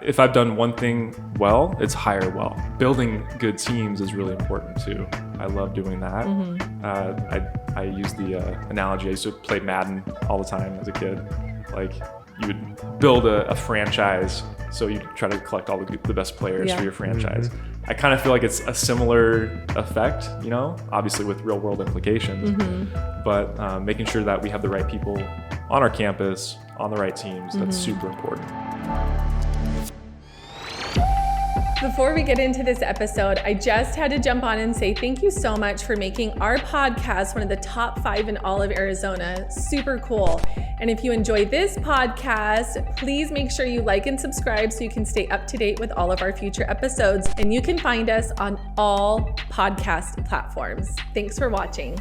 if I've done one thing well, it's hire well. Building good teams is really important too. I love doing that. I use the analogy. I used to play Madden all the time as a kid. Like you would build a franchise, so you try to collect all the best players for your franchise. I kind of feel like it's a similar effect, you know, obviously with real world implications, but making sure that we have the right people on our campus, on the right teams, that's super important. Before we get into this episode, I just had to jump on and say thank you so much for making our podcast one of the top 5 in all of Arizona. Super cool. And if you enjoy this podcast, please make sure you like and subscribe so you can stay up to date with all of our future episodes. And you can find us on all podcast platforms. Thanks for watching.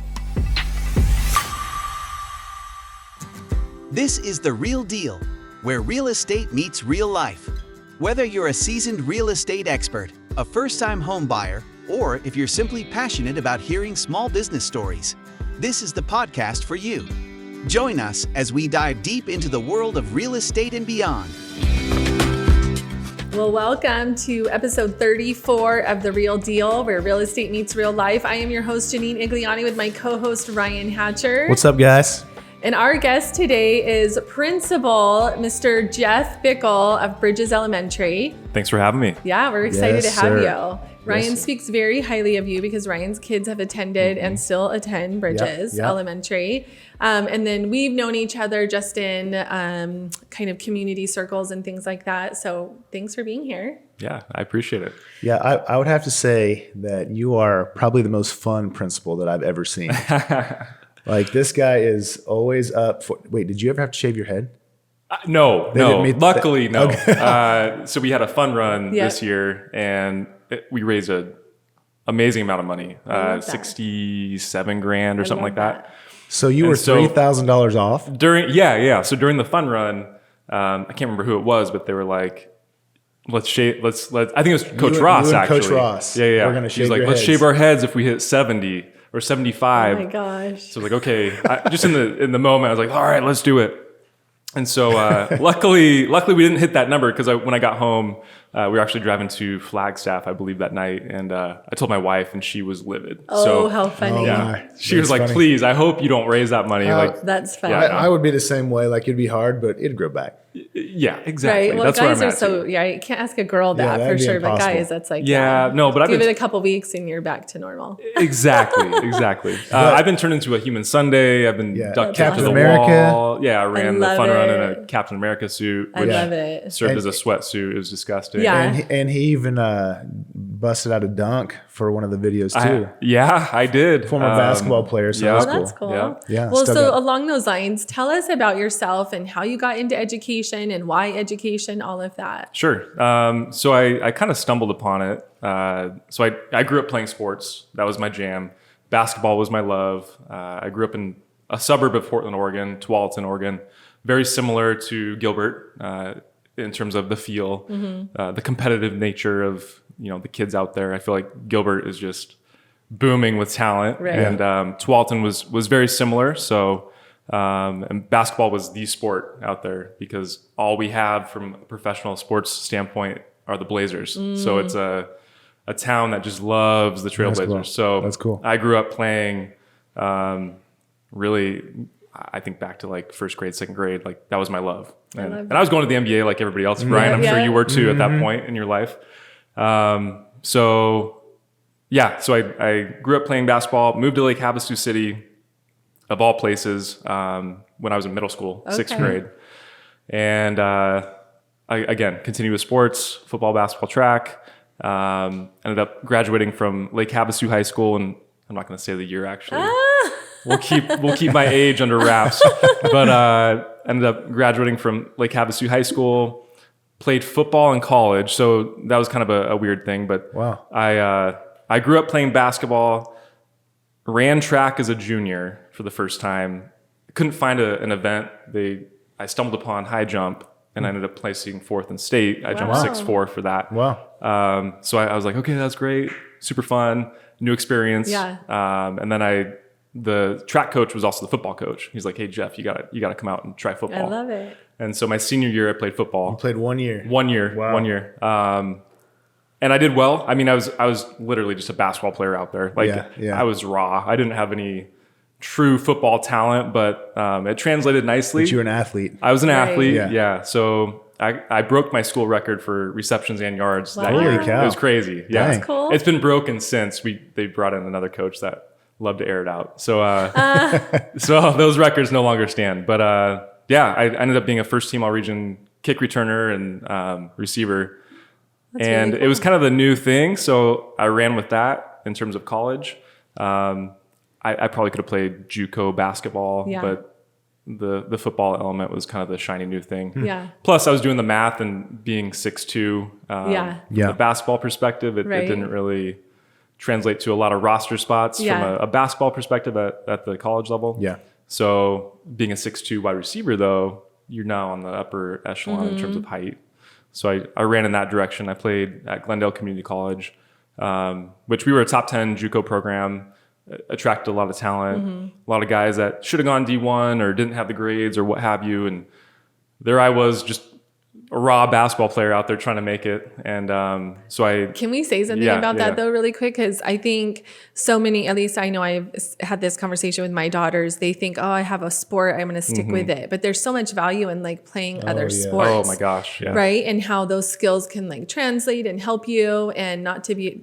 This is The Real Deal, where real estate meets real life. Whether you're a seasoned real estate expert, a first-time home buyer, or if you're simply passionate about hearing small business stories, this is the podcast for you. Join us as we dive deep into the world of real estate and beyond. Well, welcome to episode 34 of The Real Deal, where real estate meets real life. I am your host, Janine Igliani, with my co-host, Ryan Hatcher. What's up, guys? And our guest today is Principal Mr. Jeff Beickel of Bridges Elementary. Thanks for having me. Yeah, we're excited to have you. Ryan Yes, speaks very highly of you because Ryan's kids have attended and still attend Bridges Elementary. And then we've known each other just in kind of community circles and things like that. So thanks for being here. Yeah, I appreciate it. Yeah, I would have to say that you are probably the most fun principal that I've ever seen. Like, this guy is always up for... Wait, did you ever have to shave your head? No. Luckily, no. Okay. So we had a fun run this year, and we raised an amazing amount of money, $67,000 or something like that. So you were $3,000 off? So during the fun run, I can't remember who it was, but they were like, let's shave. I think it was Coach Ross, actually. Coach Ross. Yeah. We're gonna shave your let's heads. shave our heads if we hit 70 or 75. Oh my gosh. So I was like, okay, just in the moment, I was like, all right, let's do it. And so luckily we didn't hit that number, because when I got home, we were actually driving to Flagstaff, I believe, that night. And I told my wife, and she was livid. Oh, how funny. Yeah. She was like, please, I hope you don't raise that money. That's funny. I would be the same way. Like, it'd be hard, but it'd grow back. Yeah, exactly. Right. Well, that's guys where I'm are at you can't ask a girl that for sure, impossible. but guys, that's like, but give it a couple weeks and you're back to normal. Exactly. I've been turned into a human Sunday. I've been duct taped to the wall. Yeah, I ran the fun run in a Captain America suit, which love it. served as a sweatsuit. It was disgusting. Yeah. And he even busted out a dunk for one of the videos, too. I did. Former basketball player, so That's cool. Yeah, well, still so got it. along those lines, tell us about yourself and how you got into education and why education, all of that. Sure. So I kind of stumbled upon it. So I grew up playing sports. That was my jam. Basketball was my love. I grew up in a suburb of Portland, Oregon, Tualatin, Oregon. Very similar to Gilbert in terms of the feel, the competitive nature of the kids out there. I feel like Gilbert is just booming with talent, and Tualatin was very similar. So. And basketball was the sport out there, because all we have from a professional sports standpoint are the Blazers. So it's a town that just loves the Trailblazers. So that's cool. I grew up playing, really, I think back to like first grade, second grade, like that was my love. And I was going to the NBA like everybody else. Brian, I'm sure you were too at that point in your life. So I grew up playing basketball, moved to Lake Havasu City, of all places, when I was in middle school, 6th grade. And I again, continued with sports, football, basketball, track. Ended up graduating from Lake Havasu High School, and I'm not going to say the year, actually. We'll keep my age under wraps. But ended up graduating from Lake Havasu High School, played football in college. So that was kind of a weird thing. But wow. I grew up playing basketball, ran track as a junior for the first time. Couldn't find an event. I stumbled upon high jump, and I ended up placing 4th in state. I jumped 6'4" for that. Wow. So I was like, okay, that's great. Super fun. New experience. Yeah. And then I the track coach was also the football coach. He's like, hey, Jeff, you gotta come out and try football. I love it. And so my senior year, I played football. You played 1 year. 1 year. Wow. 1 year. And I did well. I mean, I was literally just a basketball player out there. Like Yeah. I was raw. I didn't have any true football talent, but it translated nicely. But you were an athlete. I was an athlete. Yeah. Yeah. So I broke my school record for receptions and yards that Wow. year. Holy cow. It was crazy. Yeah. Dang. That's cool. It's been broken since they brought in another coach that loved to air it out. So so those records no longer stand. But I ended up being a first team all region kick returner and receiver. That's And really it was cool. kind of the new thing. So I ran with that in terms of college. I probably could have played JUCO basketball, Yeah. but the football element was kind of the shiny new thing. Yeah. Plus, I was doing the math and being 6'2". Yeah. From the basketball perspective, it Right. didn't really translate to a lot of roster spots Yeah. from a basketball perspective at the college level. Yeah. So being a 6'2" wide receiver, though, you're now on the upper echelon in terms of height. So I ran in that direction. I played at Glendale Community College, which we were a top 10 JUCO program. Attracted a lot of talent, a lot of guys that should have gone D1 or didn't have the grades or what have you. And there I was, just a raw basketball player out there trying to make it. And so I... Can we say something Yeah, about yeah. that though really quick? Because I think so many, at least I know I've had this conversation with my daughters. They think, oh, I have a sport, I'm going to stick with it. But there's so much value in like playing other yeah. sports. Oh my gosh. Yeah. Right. And how those skills can like translate and help you and not to be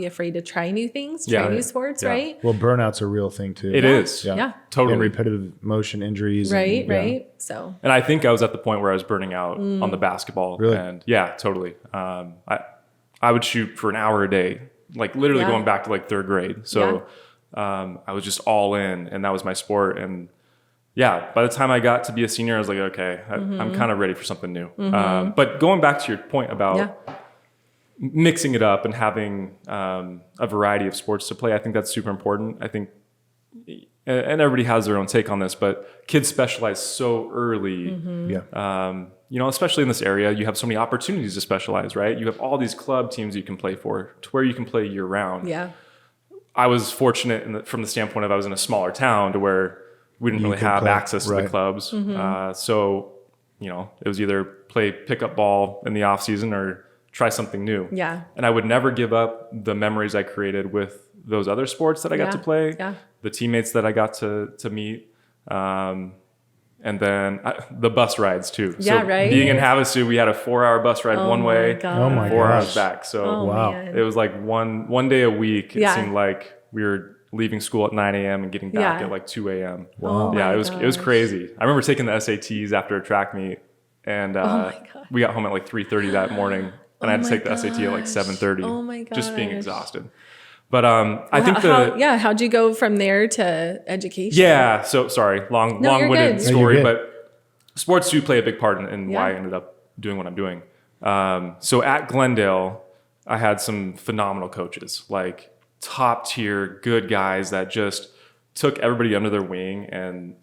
afraid to try new things, try Yeah. new sports. Yeah. Right. Well, burnout's a real thing too. It is. Yeah. Yeah. Totally. And repetitive motion injuries. Right. and, yeah. Right. So And I think I was at the point where I was burning out on the basketball. Really? And yeah, totally. I would shoot for an hour a day, like literally Yeah. going back to like third grade. So I was just all in, and that was my sport. And yeah, by the time I got to be a senior, I was like, okay, I'm kind of ready for something new. But going back to your point about mixing it up and having a variety of sports to play, I think that's super important. I think, and everybody has their own take on this, but kids specialize so early. Yeah. Especially in this area, you have so many opportunities to specialize, right? You have all these club teams you can play for to where you can play year round. yeah. I was fortunate from the standpoint of I was in a smaller town to where we didn't really could have play, access to the right. clubs. So, it was either play pickup ball in the off season or try something new. Yeah. And I would never give up the memories I created with those other sports that I got to play, Yeah. the teammates that I got to meet. And then the bus rides too. Yeah, so right? Being in Havasu, we had a 4-hour bus ride one my way, gosh. Oh my 4 hours gosh. back. So Oh, Wow. man. it was like one day a week. It Yeah. seemed like we were leaving school at 9 a.m. and getting back Yeah. at like 2 a.m. Wow. Yeah, Oh it was my gosh. crazy. I remember taking the SATs after a track meet, and my gosh. we got home at like 3:30 that morning, and I had to my take the SAT at like gosh. 7:30. Oh my Just being gosh. exhausted. But I think how'd you go from there to education? yeah. So sorry, you're long-winded good. No, you're story, good. but sports do play a big part in why I Yeah. ended up doing what I'm doing. So at Glendale, I had some phenomenal coaches, like top tier, good guys that just took everybody under their wing. And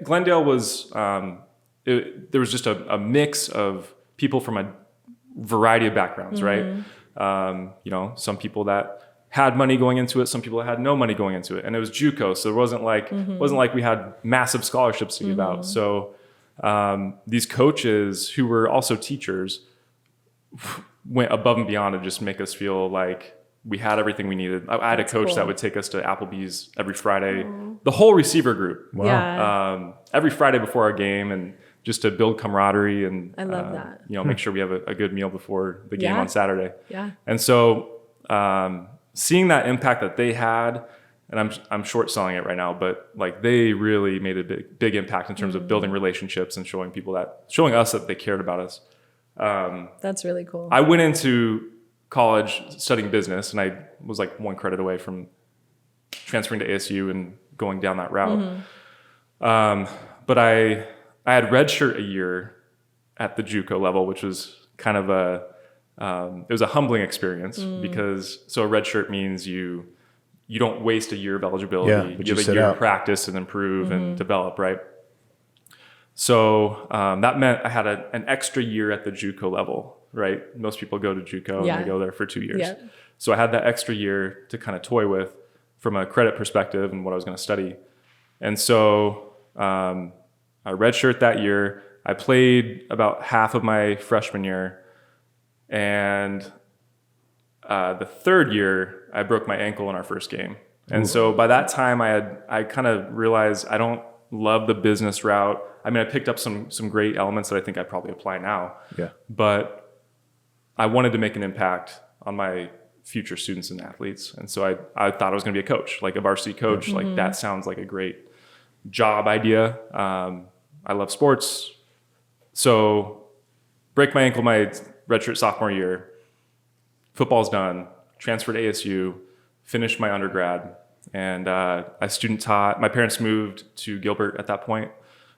Glendale was, there was just a mix of people from a variety of backgrounds, right? Some people that had money going into it, some people that had no money going into it, and it was JUCO, so it wasn't like we had massive scholarships to give out. So these coaches who were also teachers went above and beyond to just make us feel like we had everything we needed. I had a coach cool. that would take us to Applebee's every Friday, the whole receiver group, Yeah. every Friday before our game, and just to build camaraderie and I love that. make sure we have a good meal before the game Yeah. on Saturday. Yeah. And so seeing that impact that they had, and I'm short selling it right now, but like they really made a big impact in terms of building relationships and showing us that they cared about us. That's really cool. I went into college studying business, and I was like one credit away from transferring to ASU and going down that route. But I had redshirt a year at the JUCO level, which was kind of it was a humbling experience because a redshirt means you don't waste a year of eligibility. Yeah, but you you have a sit year out. to practice and improve and develop, right? So that meant I had an extra year at the JUCO level, right? Most people go to JUCO Yeah. and they go there for 2 years. Yeah. So I had that extra year to kind of toy with. from a credit perspective and what I was going to study. And so I redshirt that year. I played about half of my freshman year, and the third year I broke my ankle in our first game. And so by that time I kind of realized I don't love the business route. I mean, I picked up some great elements that I think I probably apply now. Yeah. But I wanted to make an impact on my future students and athletes. And so I thought I was going to be a coach, like a varsity coach. Like that sounds like a great job idea. I love sports. So break my ankle my redshirt sophomore year. Football's done. Transferred to ASU. Finished my undergrad. And I student taught. My parents moved to Gilbert at that point.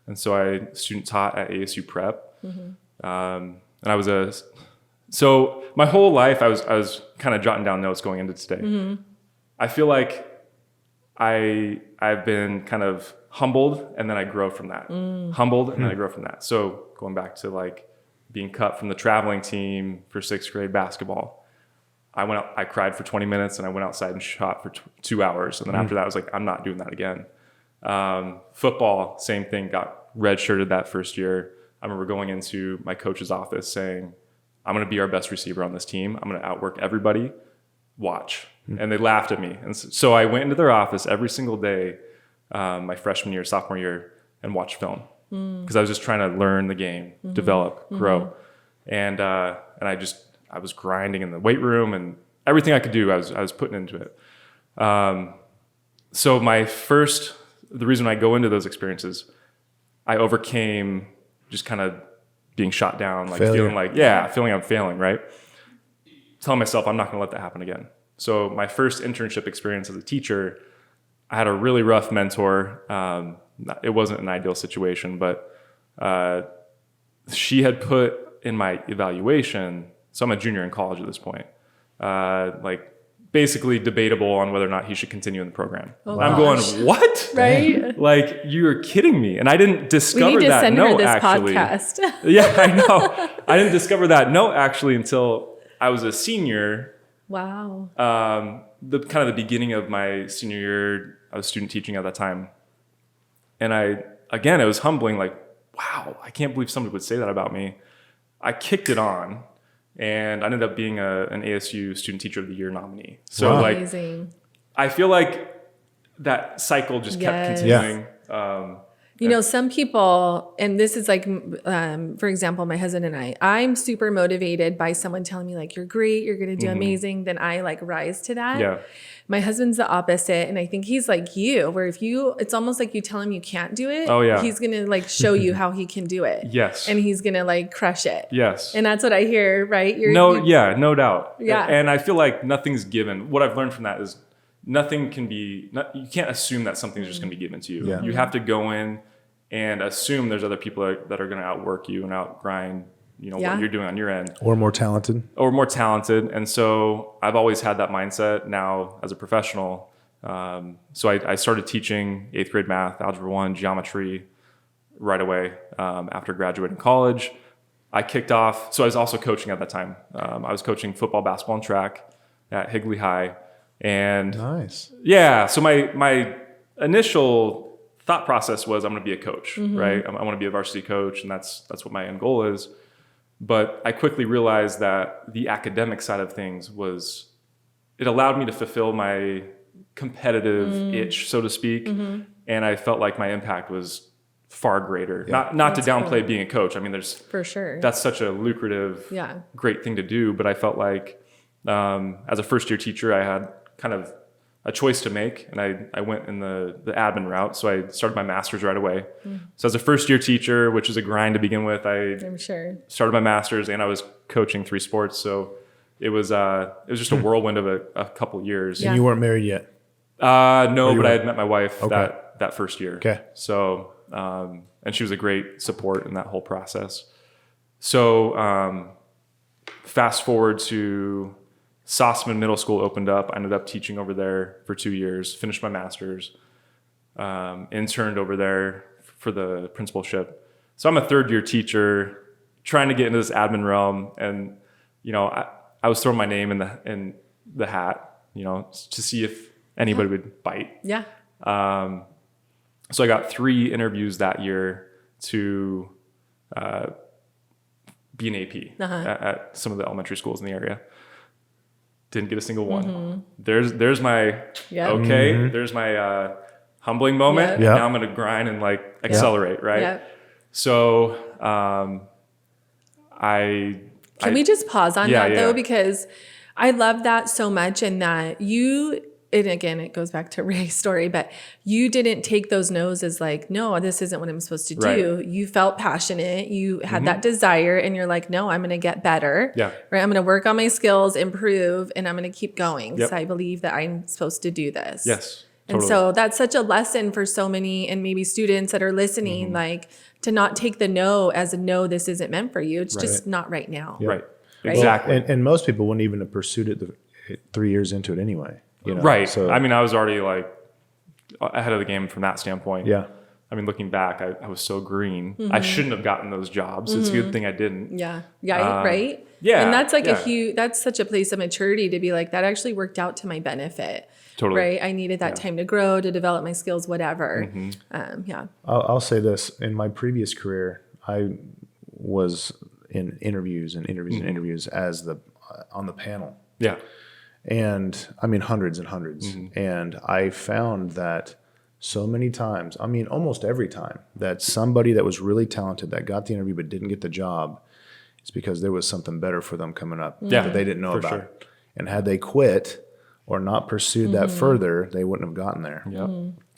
And so I student taught at ASU Prep. And I was so my whole life I was kind of jotting down notes going into today. I feel like I've been kind of humbled, and then I grow from that. Humbled, and then I grow from that. So going back to like being cut from the traveling team for 6th grade basketball, I cried for 20 minutes and I went outside and shot for 2 hours. And then after that, I was like, I'm not doing that again. Football, same thing, got redshirted that first year. I remember going into my coach's office saying, I'm going to be our best receiver on this team. I'm going to outwork everybody. Watch. And they laughed at me. And so I went into their office every single day, my freshman year, sophomore year, and watched film. Because I was just trying to learn the game, develop, grow. And I was grinding in the weight room, and everything I could do, I was putting into it. So the reason I go into those experiences, I overcame just kind of being shot down, like feeling I'm failing, right? Telling myself I'm not going to let that happen again. So my first internship experience as a teacher, I had a really rough mentor. It wasn't an ideal situation, but she had put in my evaluation, so I'm a junior in college at this point, like basically debatable on whether or not he should continue in the program. Oh, I'm going, what? Right? Like, you're kidding me. And I didn't discover we need to that send note, her this actually. podcast. Yeah, I know. I didn't discover that note actually until I was a senior. Wow. The kind of the beginning of my senior year, I was student teaching at that time. And it was humbling, like, wow, I can't believe somebody would say that about me. I kicked it on. And I ended up being an ASU Student Teacher of the Year nominee. So Amazing. I feel like that cycle just kept continuing. Some people, and this is like, for example, my husband and I'm super motivated by someone telling me like, you're great, you're going to do amazing. Then I like rise to that. Yeah. My husband's the opposite. And I think he's like you, where it's almost like you tell him you can't do it. Oh yeah. He's going to like show you how he can do it. Yes. And he's going to like crush it. Yes. And that's what I hear, right? No doubt. Yeah. And I feel like nothing's given. What I've learned from that is you can't assume that something's just going to be given to you. Yeah. You have to go in and assume there's other people that are going to outwork you and outgrind, what you're doing on your end. Or more talented. And so I've always had that mindset now as a professional. So I started teaching 8th grade math, algebra 1, geometry right away after graduating college. I kicked off. So I was also coaching at that time. I was coaching football, basketball, and track at Higley High. And nice. Yeah. So my initial thought process was I'm going to be a coach, right? I want to be a varsity coach, and that's what my end goal is. But I quickly realized that the academic side of things it allowed me to fulfill my competitive itch, so to speak. And I felt like my impact was far greater. Yeah. Not to downplay being a coach. I mean, there's for sure. That's such a lucrative, great thing to do. But I felt like as a first year teacher, I had kind of a choice to make, and I went in the admin route. So I started my master's right away. So as a first year teacher, which is a grind to begin with, I'm sure started my master's, and I was coaching 3 sports. So it was just a whirlwind of a couple years. And you weren't married yet? No, but I had met my wife that first year. Okay. So and she was a great support in that whole process. So fast forward to Sossaman Middle School opened up. I ended up teaching over there for 2 years, finished my master's, interned over there for the principalship. So I'm a 3rd year teacher trying to get into this admin realm. And, I was throwing my name in the hat, to see if anybody would bite. Yeah. So I got 3 interviews that year to be an AP at some of the elementary schools in the area. Didn't get a single one. There's my there's my humbling moment. Yep. Now I'm gonna grind and like accelerate, right? Yep. So Can we just pause on that though? Because I love that so much, and that and again, it goes back to Ray's story, but you didn't take those no's as like, no, this isn't what I'm supposed to do. Right. You felt passionate. You had that desire, and you're like, no, I'm going to get better. Yeah. Right. I'm going to work on my skills, improve, and I'm going to keep going. Yep. So I believe that I'm supposed to do this. Yes. And so that's such a lesson for so many, and maybe students that are listening, like to not take the no as a no, this isn't meant for you. It's just not right now. Yeah. Right. Right? Exactly. And most people wouldn't even have pursued it 3 years into it anyway. You know? Right. So, I mean, I was already like ahead of the game from that standpoint. yeah. I mean, looking back, I was so green. I shouldn't have gotten those jobs. It's a good thing I didn't. Yeah. Yeah. Right. Yeah. And that's like that's such a place of maturity to be like, that actually worked out to my benefit. Totally. Right. I needed that time to grow, to develop my skills, whatever. Yeah. I'll say this. In my previous career, I was in interviews as on the panel. Yeah. And I mean, hundreds and hundreds. And I found that so many times, I mean, almost every time, that somebody that was really talented that got the interview but didn't get the job, it's because there was something better for them coming up that they didn't know about. Sure. And had they quit or not pursued that further, they wouldn't have gotten there. Yeah.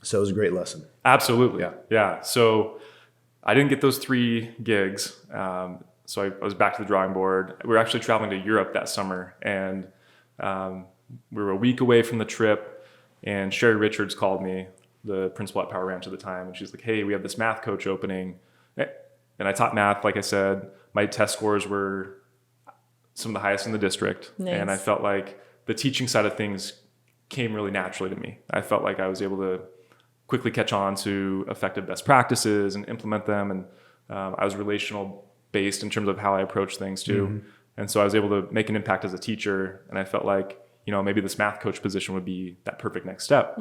So it was a great lesson. Absolutely. Yeah. Yeah. So I didn't get those 3 gigs. So I was back to the drawing board. We were actually traveling to Europe that summer, and we were a week away from the trip, and Sherry Richards called me, the principal at Power Ranch at the time, and she's like, hey, we have this math coach opening. And I taught math, like I said. My test scores were some of the highest in the district. Nice. And I felt like the teaching side of things came really naturally to me. I felt like I was able to quickly catch on to effective best practices and implement them. And I was relational based in terms of how I approach things too. And so I was able to make an impact as a teacher. And I felt like, maybe this math coach position would be that perfect next step.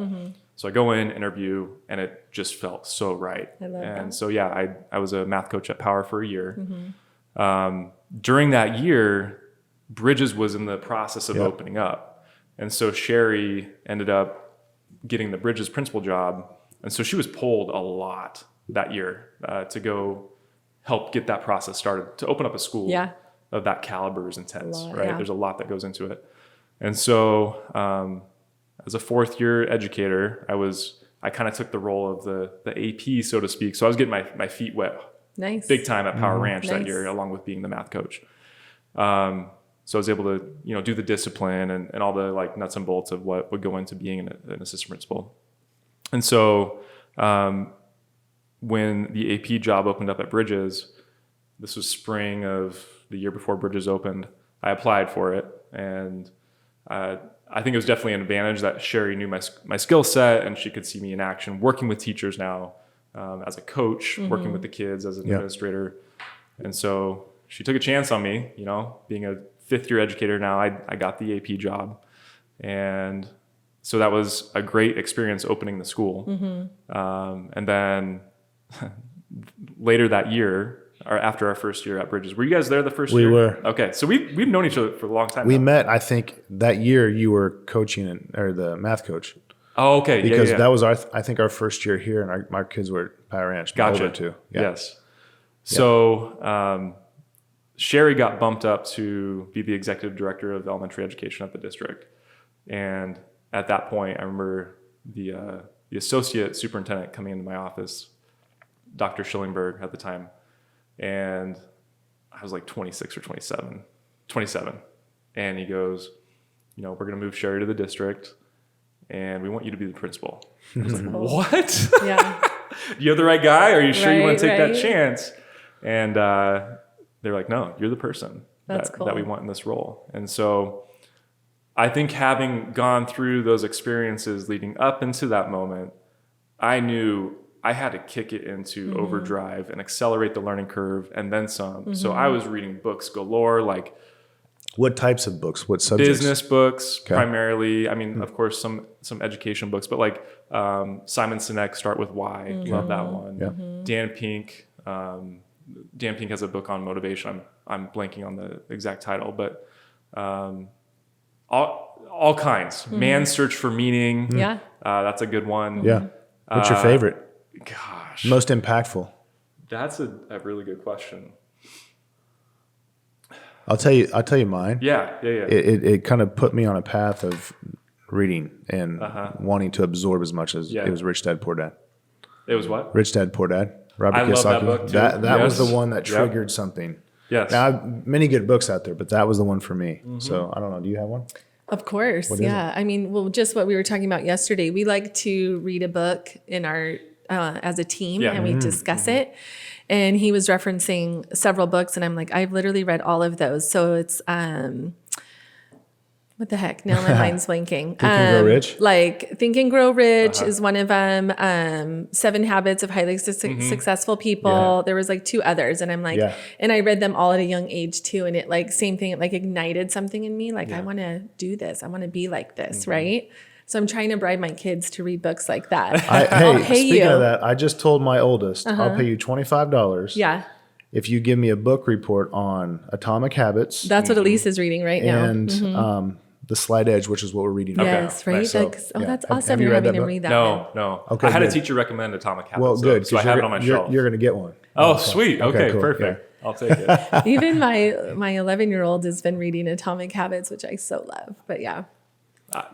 So I go in, interview, and it just felt so right. I love that. So yeah, I was a math coach at Power for a year. During that year, Bridges was in the process of opening up. And so Sherry ended up getting the Bridges principal job. And so she was pulled a lot that year to go help get that process started, to open up a school of that caliber is intense, right? Yeah. There's a lot that goes into it. And so as a 4th year educator, I kind of took the role of the AP, so to speak. So I was getting my feet wet Nice. big time at Power Ranch that Nice. year, along with being the math coach. So I was able to, do the discipline and all the like nuts and bolts of what would go into being an assistant principal. And so when the AP job opened up at Bridges, this was spring of the year before Bridges opened, I applied for it. And I think it was definitely an advantage that Sherry knew my skill set, and she could see me in action, working with teachers now as a coach, working with the kids as an administrator. And so she took a chance on me, being a 5th year educator now, I got the AP job. And so that was a great experience opening the school. And then later that year, or after our first year at Bridges, were you guys there the first year? We were. Okay. So we've known each other for a long time We now. met, I think, that year you were coaching or the math coach. Oh, okay. Because yeah. that was I think our first year here, and our kids were at Power Ranch. Gotcha. Older too. Yeah. Yes. So Sherry got bumped up to be the executive director of elementary education at the district. And at that point, I remember the associate superintendent coming into my office, Dr. Schillingberg at the time. And I was like 26 or 27. And he goes, we're going to move Sherry to the district, and we want you to be the principal. I was like, what? Yeah. You're the right guy? Are you sure you want to take Right. that chance? And they're like, no, you're the person That's cool. that we want in this role. And so I think having gone through those experiences leading up into that moment, I knew I had to kick it into overdrive and accelerate the learning curve and then some. So I was reading books galore, like What types of books? What subjects? Business books, primarily. I mean, of course, some education books, but like Simon Sinek, Start With Why. Love that one. Yeah. Dan Pink. Dan Pink has a book on motivation. I'm blanking on the exact title, but all kinds. Man's Search for Meaning. Yeah. That's a good one. Yeah. What's your favorite? Gosh, Most impactful? that's a really good question. I'll tell you mine. Yeah. It kind of put me on a path of reading and wanting to absorb as much as it was Rich Dad Poor Dad. It was what? Rich Dad Poor Dad. Robert I love that Kiyosaki. book too. That was Yes. the one that triggered something. Yes. Now, many good books out there, but that was the one for me. So I don't know. Do you have one? Of course. is Yeah. I mean, well, just what we were talking about yesterday, we like to read a book in our, as a team Yeah. and we discuss it. And he was referencing several books and I'm like, I've literally read all of those. So it's, what the heck? Now my mind's blanking. Think and Grow Rich? Like Think and Grow Rich is one of them. 7 Habits of Highly Successful People. Yeah. There was like 2 others. And I'm like, and I read them all at a young age too. And it like, same thing, it like ignited something in me. Like, I want to do this. I want to be like this. Right. So I'm trying to bribe my kids to read books like that. I'll pay speaking you. of that, I just told my oldest, I'll pay you $25 Yeah. if you give me a book report on Atomic Habits That's what Elise is reading right now. and The Slight Edge, which is what we're reading. Yes, right? So, That's yeah. awesome. Have you You're read having that to book? read that. No. Okay, I had a good. teacher recommend Atomic Habits. Well, good. So I have it on my shelf. You're going to get one. Oh, sweet. Okay, cool. perfect. I'll take it. Even my 11-year-old has been reading Atomic Habits, which I so love. But yeah.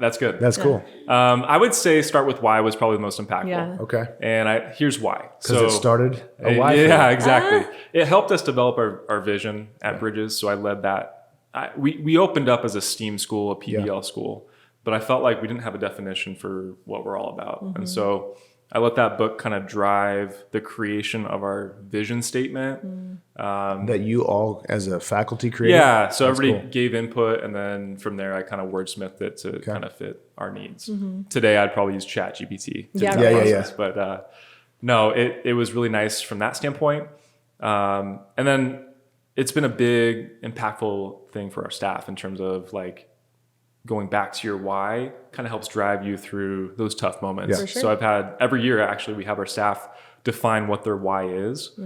That's good. That's cool. I would say Start With Why was probably the most impactful. Yeah. Okay. And here's why. Because it started a why. Yeah, exactly. It helped us develop our vision at Bridges. So I led that. We opened up as a STEAM school, a PBL school, but I felt like we didn't have a definition for what we're all about. And so I let that book kind of drive the creation of our vision statement. That you all, as a faculty, created? Yeah, so That's everybody cool. gave input, and then from there, I kind of wordsmithed it to kind of fit our needs. Today, I'd probably use ChatGPT. Yeah, do that right. process, but no, it was really nice from that standpoint. And then it's been a big, impactful thing for our staff in terms of like going back to your why kind of helps drive you through those tough moments. For sure. So I've had every year, actually, we have our staff define what their why is.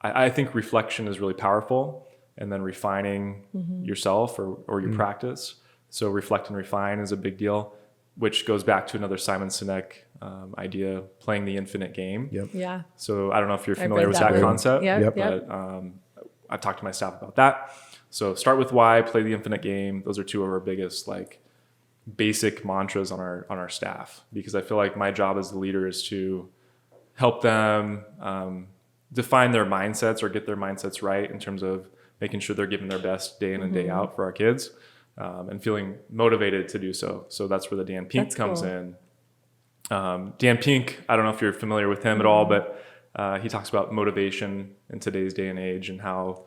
I think reflection is really powerful, and then refining yourself or your practice. So reflect and refine is a big deal, which goes back to another Simon Sinek idea, playing the infinite game. Yep. Yeah. So I don't know if you're I've familiar read with that that one. concept, Yep. but I've talked to my staff about that. So start with why, play the infinite game. Those are 2 of our biggest like basic mantras on our staff, because I feel like my job as the leader is to help them define their mindsets or get their mindsets right in terms of making sure they're giving their best day in and day out for our kids, and feeling motivated to do so. So that's where the Dan Pink comes in. Dan Pink, I don't know if you're familiar with him at all, but he talks about motivation in today's day and age and how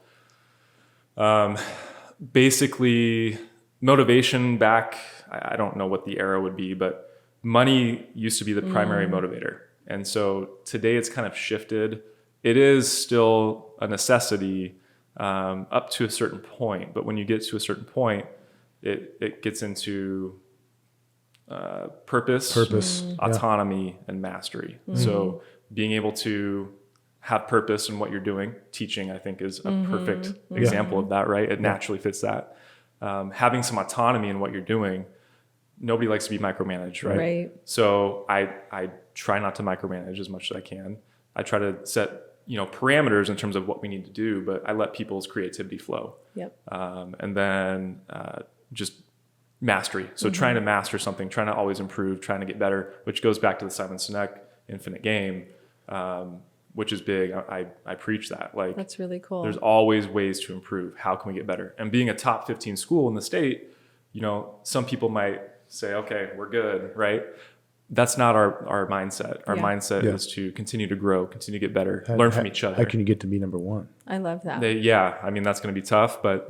basically motivation back, I don't know what the era would be, but money used to be the primary motivator. And so today it's kind of shifted. It is still a necessity up to a certain point, but when you get to a certain point, it gets into purpose, autonomy, and mastery. So being able to have purpose in what you're doing, teaching, I think, is a perfect example of that, right? It naturally fits that. Having some autonomy in what you're doing, nobody likes to be micromanaged, right? Right. So I try not to micromanage as much as I can. I try to set parameters in terms of what we need to do, but I let people's creativity flow. Yep. And then just mastery. So trying to master something, trying to always improve, trying to get better, which goes back to the Simon Sinek infinite game, which is big. I preach that. Like, That's really cool. there's always ways to improve. How can we get better? And being a top 15 school in the state, some people might say, okay, we're good, right? That's not our mindset. Our mindset is to continue to grow, continue to get better, learn from each other. How can you get to be number 1? I love that. I mean, that's going to be tough, but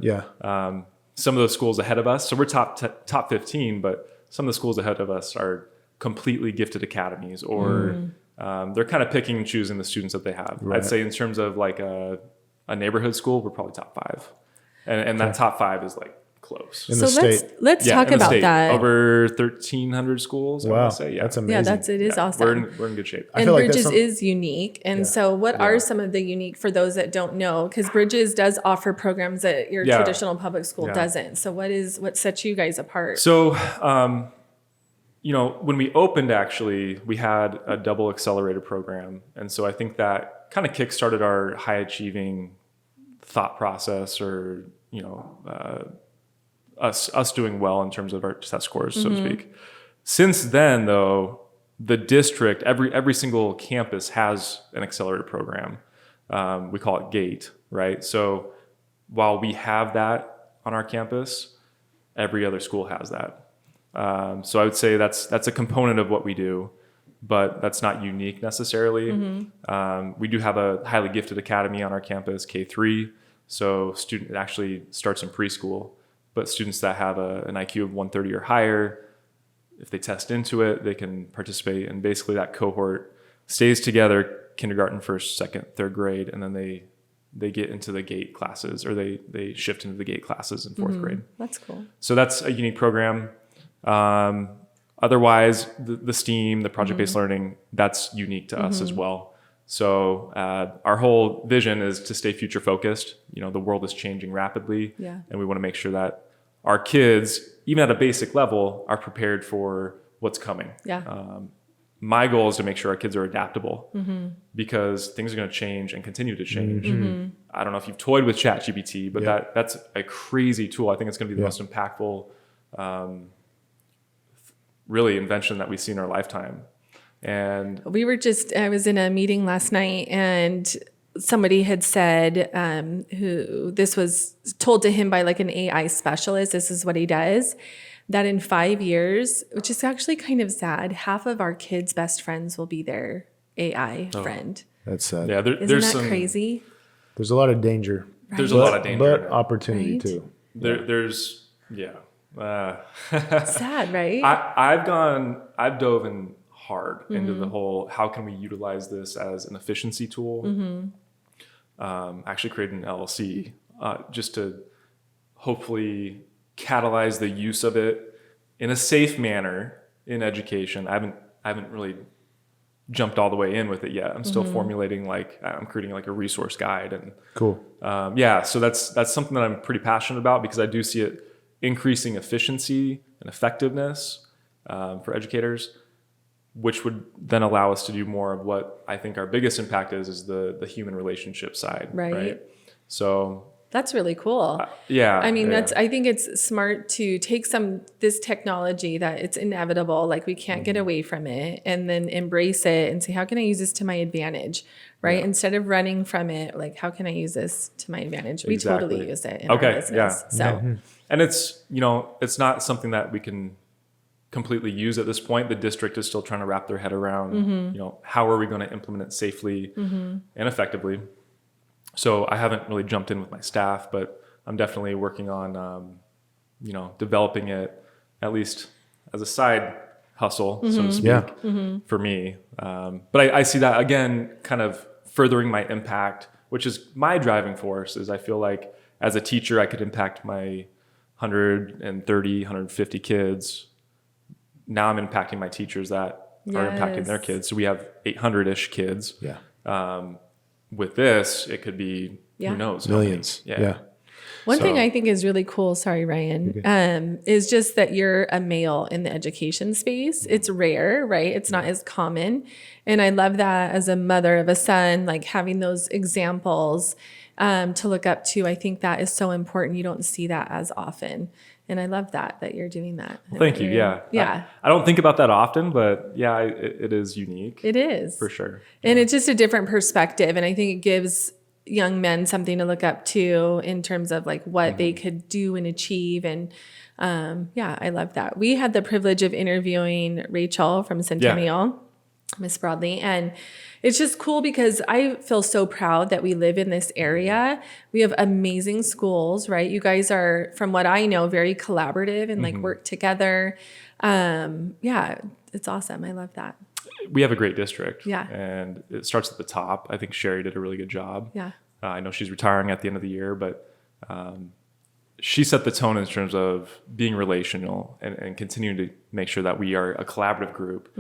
some of those schools ahead of us, so we're top 15, but some of the schools ahead of us are completely gifted academies, or they're kind of picking and choosing the students that they have. Right. I'd say in terms of like a neighborhood school, we're probably top 5. And that top 5 is like close. In the state. let's Yeah, talk in the about state. that. Over 1,300 schools, I Wow, want to say. Yeah. that's amazing. Yeah, it is awesome. We're in good shape. And feel like Bridges that's is unique. And so what are some of the unique for those that don't know? Because Bridges does offer programs that your traditional public school doesn't. So what sets you guys apart? So, when we opened, actually, we had a double accelerator program. And so I think that kind of kickstarted our high achieving thought process, or, us doing well in terms of our test scores, so to speak. Since then, though, the district, every single campus has an accelerator program. We call it GATE, right? So while we have that on our campus, every other school has that. So I would say that's a component of what we do, but that's not unique necessarily. We do have a highly gifted academy on our campus, K3. So it actually starts in preschool, but students that have an IQ of 130 or higher, if they test into it, they can participate. And basically that cohort stays together, kindergarten, first, second, third grade, and then they get into the GATE classes, or they shift into the GATE classes in fourth grade. That's cool. So that's a unique program. Otherwise, the STEAM, the project-based learning, that's unique to us as well. So our whole vision is to stay future focused. The world is changing rapidly, and we want to make sure that our kids, even at a basic level, are prepared for what's coming. My goal is to make sure our kids are adaptable, because things are going to change and continue to change. I don't know if you've toyed with ChatGPT, but that's a crazy tool. I think it's going to be the most impactful really invention that we see in our lifetime. And I was in a meeting last night, and somebody had said, who this was told to him by like an AI specialist, this is what he does, that in 5 years, which is actually kind of sad, half of our kids' best friends will be their AI friend. That's sad. Yeah, Isn't that crazy? There's a lot of danger. There's a lot of danger, but opportunity Right? too. There's Sad, right? I've dove in hard into the whole, how can we utilize this as an efficiency tool? Actually created an LLC just to hopefully catalyze the use of it in a safe manner in education. I haven't really jumped all the way in with it yet. I'm still formulating, I'm creating like a resource guide, and Cool. so that's something that I'm pretty passionate about, because I do see it increasing efficiency and effectiveness for educators, which would then allow us to do more of what I think our biggest impact is the human relationship side. Right. So that's really cool. I think it's smart to take this technology that it's inevitable, like we can't get away from it, and then embrace it and say, how can I use this to my advantage? Right. Instead of running from it, like, how can I use this to my advantage? We totally use it in our business. So, and it's, it's not something that we can completely use at this point. The district is still trying to wrap their head around, how are we going to implement it safely and effectively? So I haven't really jumped in with my staff, but I'm definitely working on, developing it, at least as a side hustle, so to speak, for me. But I see that, again, kind of furthering my impact, which is my driving force. Is I feel like as a teacher, I could impact my 130, 150 kids. Now I'm impacting my teachers that are impacting their kids. So we have 800-ish kids. With this, it could be, who knows? Millions. One thing I think is really cool, sorry, Ryan, is just that you're a male in the education space. It's rare, right? It's not as common. And I love that as a mother of a son, like having those examples to look up to. I think that is so important. You don't see that as often. And I love that you're doing that. Well, thank you. Yeah. I don't think about that often, but it is unique. It is. For sure. And it's just a different perspective. And I think it gives young men something to look up to in terms of like what they could do and achieve. And I love that. We had the privilege of interviewing Rachel from Centennial, Miss Broadley, and it's just cool because I feel so proud that we live in this area. We have amazing schools, right? You guys are, from what I know, very collaborative and like work together. It's awesome. I love that. We have a great district. Yeah. And it starts at the top. I think Sherry did a really good job. Yeah. I know she's retiring at the end of the year, but she set the tone in terms of being relational and continuing to make sure that we are a collaborative group.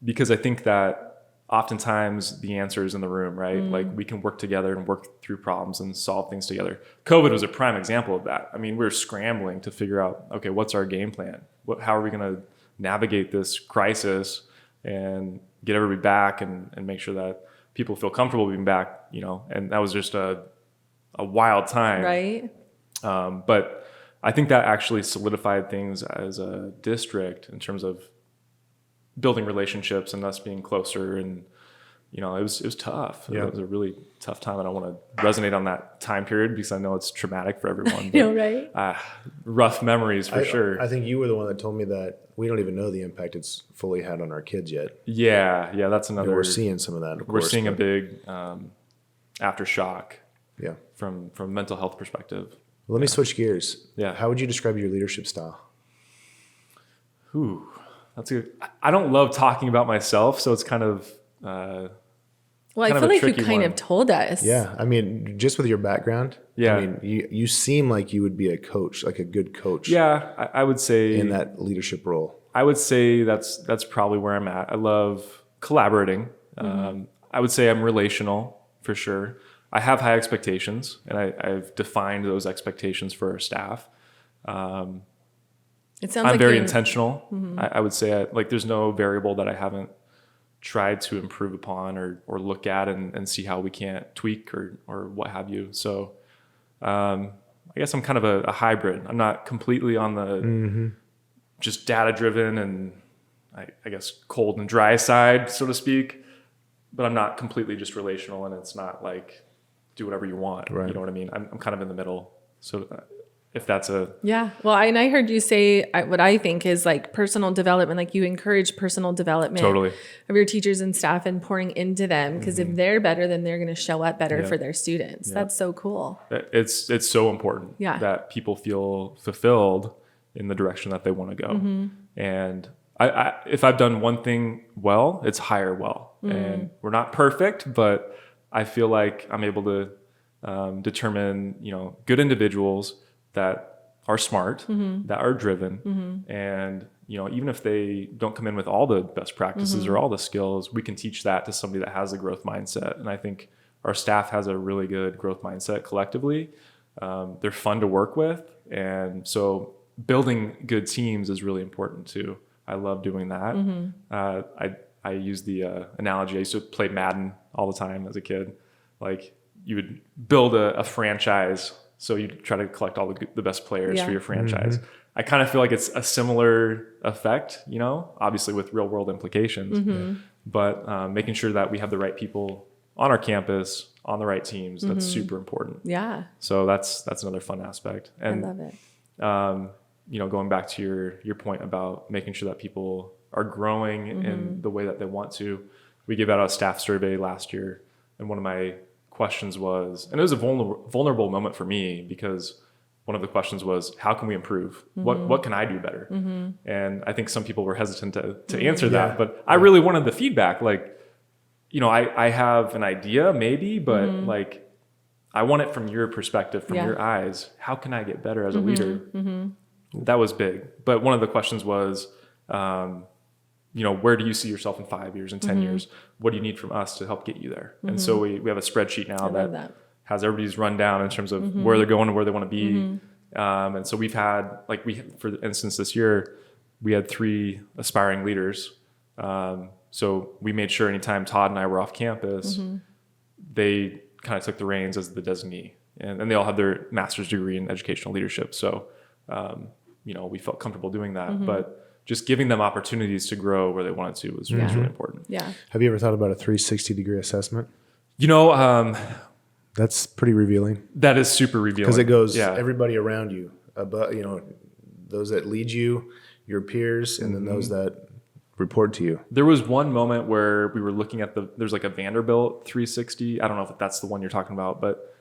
Because I think that oftentimes the answer is in the room, right? Like we can work together and work through problems and solve things together. COVID was a prime example of that. I mean, we were scrambling to figure out, okay, what's our game plan? How are we going to navigate this crisis and get everybody back and make sure that people feel comfortable being back, and that was just a wild time. Right. But I think that actually solidified things as a district in terms of building relationships and us being closer. And, it was tough. Yeah. It was a really tough time. I don't want to resonate on that time period because I know it's traumatic for everyone. Right. Rough memories for sure. I think you were the one that told me that we don't even know the impact it's fully had on our kids yet. Yeah. That's another. And we're seeing some of that. We're seeing a big aftershock. Yeah. From a mental health perspective. Let me switch gears. Yeah. How would you describe your leadership style? Ooh, that's good. I don't love talking about myself, so it's kind of. Well, I feel like you kind of told us. Yeah, I mean, just with your background. Yeah. I mean, you seem like you would be a coach, like a good coach. Yeah, I would say in that leadership role. I would say that's probably where I'm at. I love collaborating. I would say I'm relational for sure. I have high expectations, and I've defined those expectations for our staff. It sounds I'm like very intentional. I would say there's no variable that I haven't tried to improve upon or look at and see how we can't tweak or what have you. So I guess I'm kind of a hybrid. I'm not completely on the just data driven and I guess cold and dry side, so to speak, but I'm not completely just relational, and it's not like do whatever you want. Right. You know what I mean? I'm kind of in the middle. So if that's Yeah. Well, and I heard you say what I think is like personal development, like you encourage personal development Totally. of your teachers and staff and pouring into them, because if they're better, then they're going to show up better for their students. Yeah. That's so cool. It's so important that people feel fulfilled in the direction that they want to go. And I if I've done one thing well, it's hire well. And we're not perfect, but I feel like I'm able to determine, good individuals that are smart, that are driven, and even if they don't come in with all the best practices or all the skills, we can teach that to somebody that has a growth mindset. And I think our staff has a really good growth mindset collectively. They're fun to work with, and so building good teams is really important too. I love doing that. I use the analogy. I used to play Madden all the time as a kid. Like you would build a franchise. So you try to collect all the best players for your franchise. I kind of feel like it's a similar effect, obviously with real world implications, but making sure that we have the right people on our campus, on the right teams, that's super important. Yeah. So that's another fun aspect. And I love it. Going back to your point about making sure that people are growing in the way that they want to. We gave out a staff survey last year, and one of my questions was, and it was a vulnerable moment for me, because one of the questions was, how can we improve? What can I do better? And I think some people were hesitant to answer that, but I really wanted the feedback. Like, I have an idea maybe, but like, I want it from your perspective, from your eyes. How can I get better as a leader? That was big. But one of the questions was, where do you see yourself in 5 years and 10 years? What do you need from us to help get you there? And so we have a spreadsheet now that has everybody's rundown in terms of where they're going and where they want to be. And so we've had, for instance, this year, we had 3 aspiring leaders. So we made sure anytime Todd and I were off campus, they kind of took the reins as the designee. And they all have their master's degree in educational leadership. So, we felt comfortable doing that. But just giving them opportunities to grow where they wanted to was really important. Yeah. Have you ever thought about a 360-degree assessment? That's pretty revealing. That is super revealing. Because it goes everybody around you, above, those that lead you, your peers, and then those that report to you. There was one moment where we were looking at there's like a Vanderbilt 360. I don't know if that's the one you're talking about, but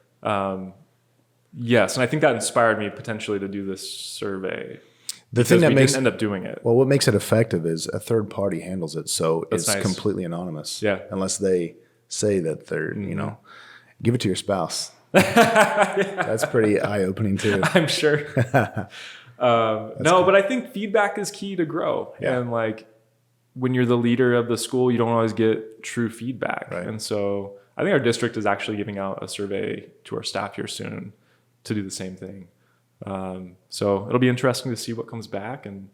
yes. And I think that inspired me potentially to do this survey. The thing that didn't end up doing it. Well, what makes it effective is a third party handles it, so That's it's nice. completely anonymous. Yeah. Unless they say that they're, give it to your spouse. That's pretty eye-opening too. I'm sure. No, but I think feedback is key to grow. Yeah. And like when you're the leader of the school, you don't always get true feedback. Right. And so I think our district is actually giving out a survey to our staff here soon to do the same thing. So it'll be interesting to see what comes back. And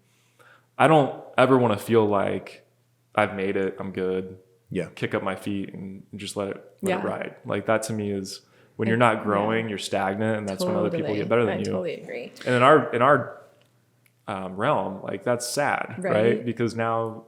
I don't ever want to feel like I've made it, I'm good, Yeah. kick up my feet and just let it Yeah. ride. Like that to me is when you're not growing, you're stagnant, and that's when other people Totally. get better than I you. totally agree. And in our realm, like that's sad, Right. right? Because now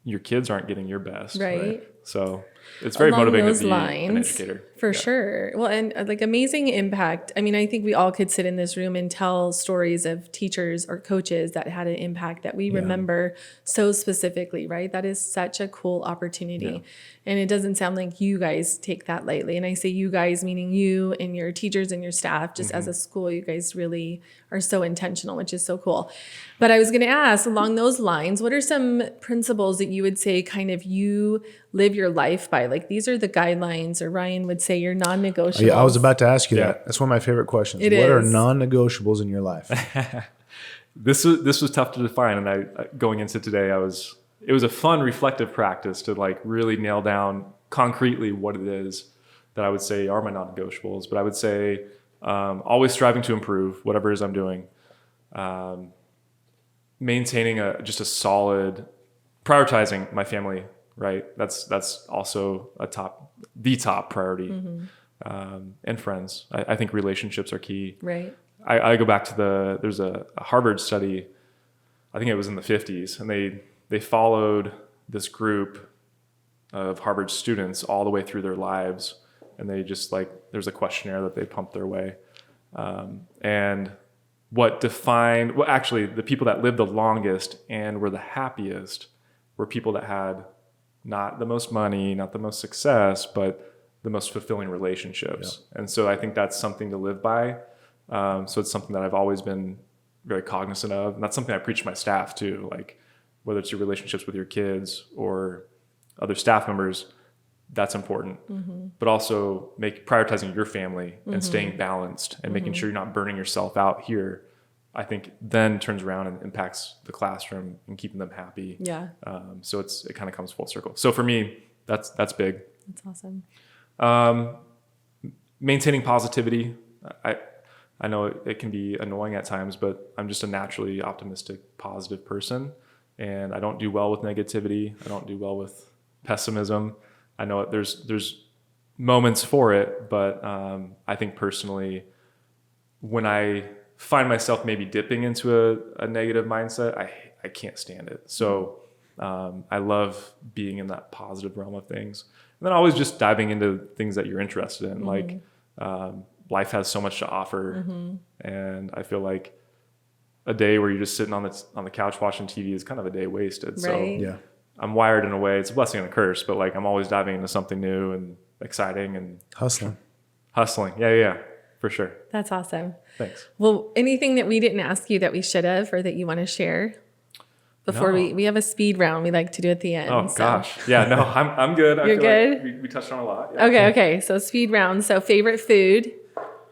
your kids aren't getting your best, Right. So it's very Along motivating those to be lines, an educator. for Yeah. sure. Well, and like amazing impact. I mean, I think we all could sit in this room and tell stories of teachers or coaches that had an impact that we remember so specifically, right? That is such a cool opportunity. Yeah. And it doesn't sound like you guys take that lightly. And I say you guys, meaning you and your teachers and your staff, just as a school, you guys really are so intentional, which is so cool. But I was going to ask along those lines, what are some principles that you would say kind of you live your life by? Like these are the guidelines, or Ryan would say your non-negotiables. Yeah, I was about to ask you Yeah. that. That's one of my favorite questions. It What are is. non-negotiables in your life? This was tough to define, and I going into today, it was a fun reflective practice to like really nail down concretely what it is that I would say are my non-negotiables. But I would say always striving to improve whatever it is I'm doing, maintaining just a solid, prioritizing my family. Right, that's also the top priority, and friends. I think relationships are key. Right. I go back to there's a Harvard study, I think it was in the 50s, and they followed this group of Harvard students all the way through their lives, and they just there's a questionnaire that they pumped their way, and actually the people that lived the longest and were the happiest were people that had not the most money, not the most success, but the most fulfilling relationships. Yeah. And so I think that's something to live by. So it's something that I've always been very cognizant of. And that's something I preach to my staff too. Like whether it's your relationships with your kids or other staff members, that's important. But also prioritizing your family and staying balanced and making sure you're not burning yourself out here, I think then turns around and impacts the classroom and keeping them happy. Yeah. So it kind of comes full circle. So for me, that's big. That's awesome. Maintaining positivity. I know it can be annoying at times, but I'm just a naturally optimistic, positive person. And I don't do well with negativity. I don't do well with pessimism. I know there's moments for it, but I think personally, when I find myself maybe dipping into a negative mindset, I can't stand it. So I love being in that positive realm of things. And then always just diving into things that you're interested in. Like life has so much to offer. And I feel like a day where you're just sitting on the couch watching TV is kind of a day wasted. So Right. Yeah. I'm wired in a way, it's a blessing and a curse, but like I'm always diving into something new and exciting and Hustling. Yeah, for sure. That's awesome. Thanks. Well, anything that we didn't ask you that we should have or that you want to share before No. we have a speed round we like to do at the end. Oh so. gosh. Yeah, no, I'm good. I You're feel like good? we touched on a lot. Yeah. Okay. So speed round. So favorite food.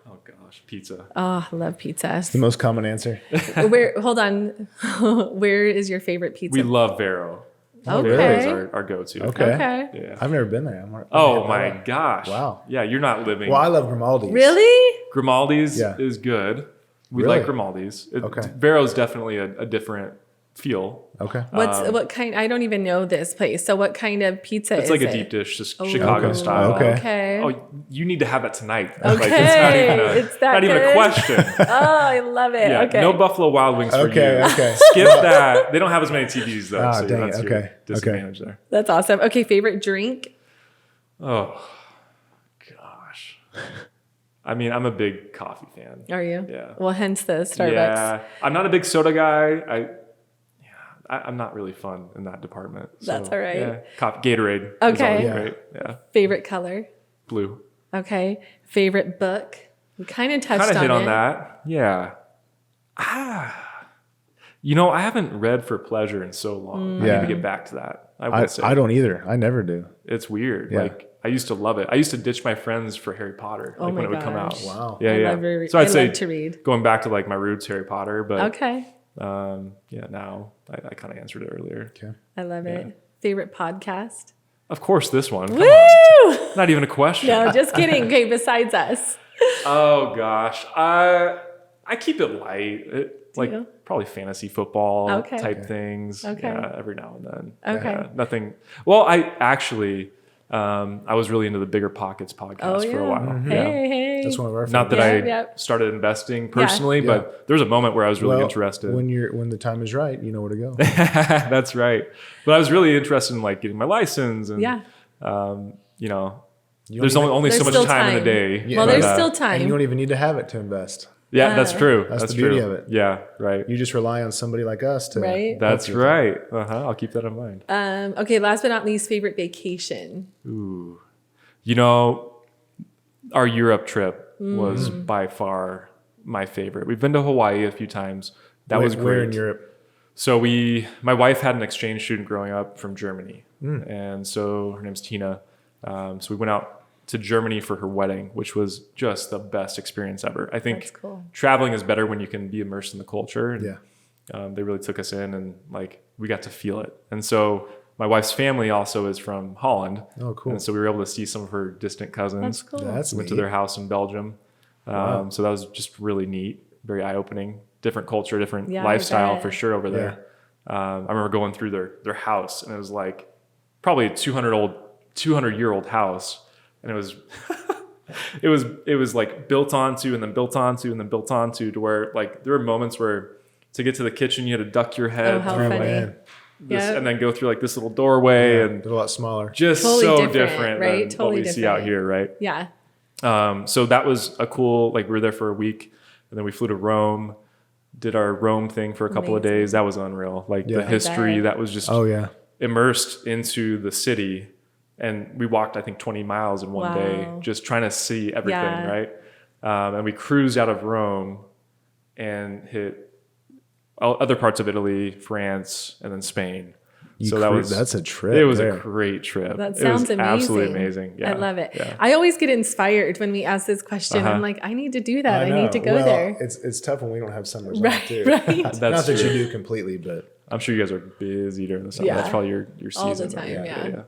Oh gosh, pizza. Oh, I love pizza. The most common answer. Hold on. Where is your favorite pizza? We love Vero. Okay. Vero is our go-to. Okay. Okay. Yeah. I've never been there. Oh my gosh. Wow. Yeah, you're not living. Well, I love Grimaldi's. Really? Grimaldi's Yeah. is good. We Really? like Grimaldi's. Okay. Vero's definitely a different feel. Okay. What kind? I don't even know this place. So what kind of pizza It's is like it? a deep dish, just Oh, Chicago okay. style. Okay. Okay. Oh, you need to have that tonight. Okay. It's that not even a good? question. Oh, I love it. Yeah, Okay. no Buffalo Wild Wings for Okay. you. Okay. Skip that. They don't have as many TVs though, Ah, so dang that's it. your Okay. disadvantage there. That's awesome. Okay. Favorite drink? Oh, gosh. I mean, I'm a big coffee fan. Are you? Yeah. Well, hence the Starbucks. Yeah, I'm not a big soda guy. I'm not really fun in that department. So, That's all right. Yeah, Gatorade. Is Okay. always Yeah. great. Yeah. Favorite color? Blue. Okay. Favorite book? We kind of touched Kind of on hit on it. that. Yeah. I haven't read for pleasure in so long. I Yeah. need to get back to that. I would say. I don't either. I never do. It's weird. Yeah. Like I used to love it. I used to ditch my friends for Harry Potter. Oh Like when my it would come out. gosh. Wow. Yeah, I yeah. love So I'd I say love to read. going back to like my roots, Harry Potter. But Okay. now I kind of answered it earlier. Okay. I love it. Favorite podcast? Of course, this one. Come Woo! on. Not even a question. No, just kidding. Okay, besides us. Oh gosh, I keep it light. you? Probably fantasy football Okay. type things. Okay. Yeah, every now and then. Okay. Yeah, nothing. Well, I actually, I was really into the Bigger Pockets podcast for a while. Yeah. Hey. That's one of our Not that favorites. I Yep. started investing personally, Yeah. but there was a moment where I was really interested. When the time is right, you know where to go. That's right. But I was really interested in like getting my license and, Yeah. there's only so There's much still time in the day. Yeah. Well, But, there's uh, still And time. you don't even need to have it to invest. Yeah, that's true. That's the true. beauty of it. Yeah, right. You just rely on somebody like us to. Right. That's help you with right. I'll keep that in mind. Okay, last but not least, favorite vacation. Ooh. Our Europe trip was by far my favorite. We've been to Hawaii a few times. That was great. Where in Europe? So my wife had an exchange student growing up from Germany. And so her name's Tina. So we went out to Germany for her wedding, which was just the best experience ever. I think That's cool. traveling is better when you can be immersed in the culture. And, Yeah. they really took us in and like we got to feel it. And so my wife's family also is from Holland. Oh, cool. And so we were able to see some of her distant cousins. That's cool. That's Went to neat. their house in Belgium. So that was just really neat, very eye-opening. Different culture, different Yeah, I lifestyle bet. for sure over there. I remember going through their house, and it was like probably a 200-year-old house, and it was it was like built onto and then built onto and then built onto to where like there were moments where to get to the kitchen you had to duck your head Oh, how through funny. like Man. this, Yep. and then go through like this little doorway and They're a lot smaller. just Totally so different, different right? than Totally what we see out different. here, right? Yeah. So that was a cool, like we were there for a week and then we flew to Rome, did our Rome thing for a couple of Amazing. days. That was unreal. Like Yeah. the I history bet. that was just Oh yeah. immersed into the city. And we walked, I think 20 miles in one day, Wow. just trying to see everything. Yeah. Right. And we cruised out of Rome and hit other parts of Italy, France, and then Spain. That's a trip. It was there. a great trip. That It sounds was amazing. absolutely amazing. Yeah. I love it. Yeah. I always get inspired when we ask this question. I'm like, I need to do that. I know. need to go Well, there. It's tough when we don't have summers Right, off too. right. That's Not that true. you do completely, but I'm sure you guys are busy during the summer. Yeah. That's probably your season. All the right? time, yeah.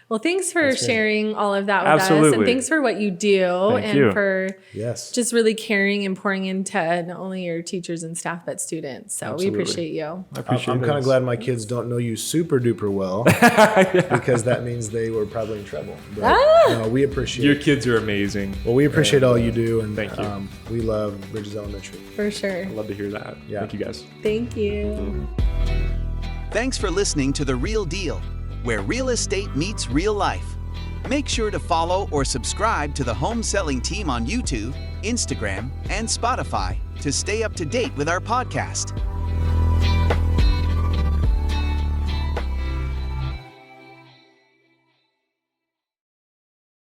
Well, thanks for great. sharing all of that with us. Absolutely. And thanks for what you do Thank and you. for yes. just really caring and pouring into not only your teachers and staff, but students. So Absolutely. we appreciate you. I appreciate I'm it. kind of glad my kids don't know you super duper well because that means they were probably in trouble. But, no, we appreciate Your kids are amazing. Well, we appreciate all you do, and Thank you. We love Bridges Elementary. For sure. I'd love to hear that. Yeah. Thank you guys. Thank you. Thanks for listening to The Real Deal, where real estate meets real life. Make sure to follow or subscribe to the Home Selling Team on YouTube, Instagram, and Spotify to stay up to date with our podcast.